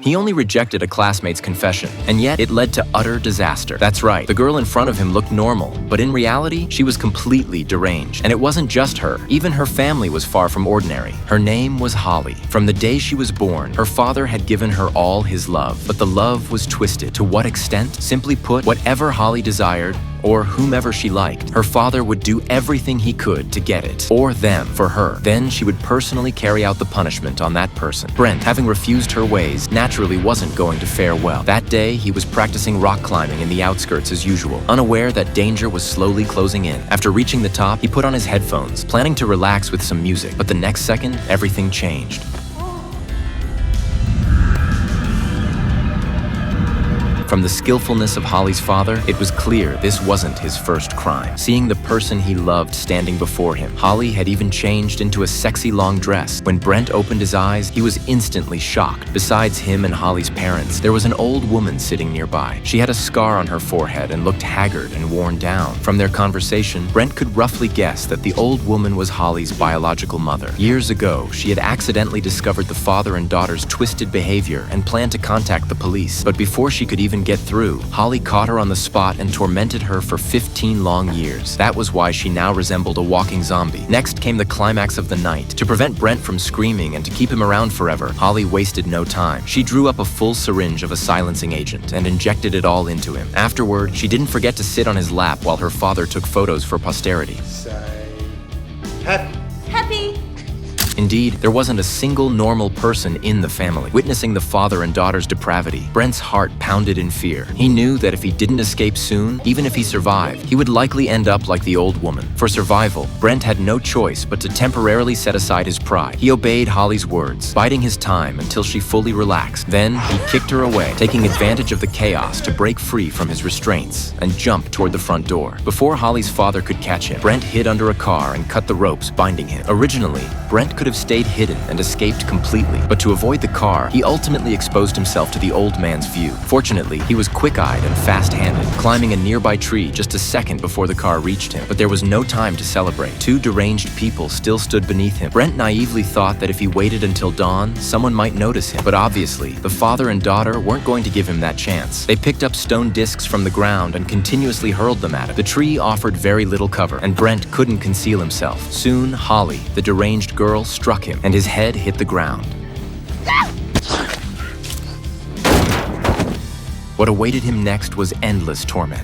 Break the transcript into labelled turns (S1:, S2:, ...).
S1: He only rejected a classmate's confession, and yet it led to utter disaster. That's right, the girl in front of him looked normal, but in reality, she was completely deranged. And it wasn't just her. Even her family was far from ordinary. Her name was Holly. From the day she was born, her father had given her all his love, but the love was twisted. To what extent? Simply put, whatever Holly desired, or whomever she liked, her father would do everything he could to get it, or them, for her. Then she would personally carry out the punishment on that person. Brent, having refused her ways, naturally wasn't going to fare well. That day, he was practicing rock climbing in the outskirts as usual, unaware that danger was slowly closing in. After reaching the top, he put on his headphones, planning to relax with some music, but the next second, everything changed. From the skillfulness of Holly's father, it was clear this wasn't his first crime. Seeing the person he loved standing before him, Holly had even changed into a sexy long dress. When Brent opened his eyes, he was instantly shocked. Besides him and Holly's parents, there was an old woman sitting nearby. She had a scar on her forehead and looked haggard and worn down. From their conversation, Brent could roughly guess that the old woman was Holly's biological mother. Years ago, she had accidentally discovered the father and daughter's twisted behavior and planned to contact the police. But before she could even get through, Holly caught her on the spot and tormented her for 15 long years. That was why she now resembled a walking zombie. Next came the climax of the night. To prevent Brent from screaming and to keep him around forever, Holly wasted no time. She drew up a full syringe of a silencing agent and injected it all into him. Afterward, she didn't forget to sit on his lap while her father took photos for posterity.
S2: Happy.
S1: Indeed, there wasn't a single normal person in the family. Witnessing the father and daughter's depravity, Brent's heart pounded in fear. He knew that if he didn't escape soon, even if he survived, he would likely end up like the old woman. For survival, Brent had no choice but to temporarily set aside his pride. He obeyed Holly's words, biding his time until she fully relaxed. Then, he kicked her away, taking advantage of the chaos to break free from his restraints and jump toward the front door. Before Holly's father could catch him, Brent hid under a car and cut the ropes binding him. Originally, Brent could have stayed hidden and escaped completely, but to avoid the car, he ultimately exposed himself to the old man's view. Fortunately, he was quick-eyed and fast-handed, climbing a nearby tree just a second before the car reached him. But there was no time to celebrate. Two deranged people still stood beneath him. Brent naively thought that if he waited until dawn, someone might notice him. But obviously, the father and daughter weren't going to give him that chance. They picked up stone discs from the ground and continuously hurled them at him. The tree offered very little cover, and Brent couldn't conceal himself. Soon, Holly, the deranged girl, struck him, and his head hit the ground. What awaited him next was endless torment.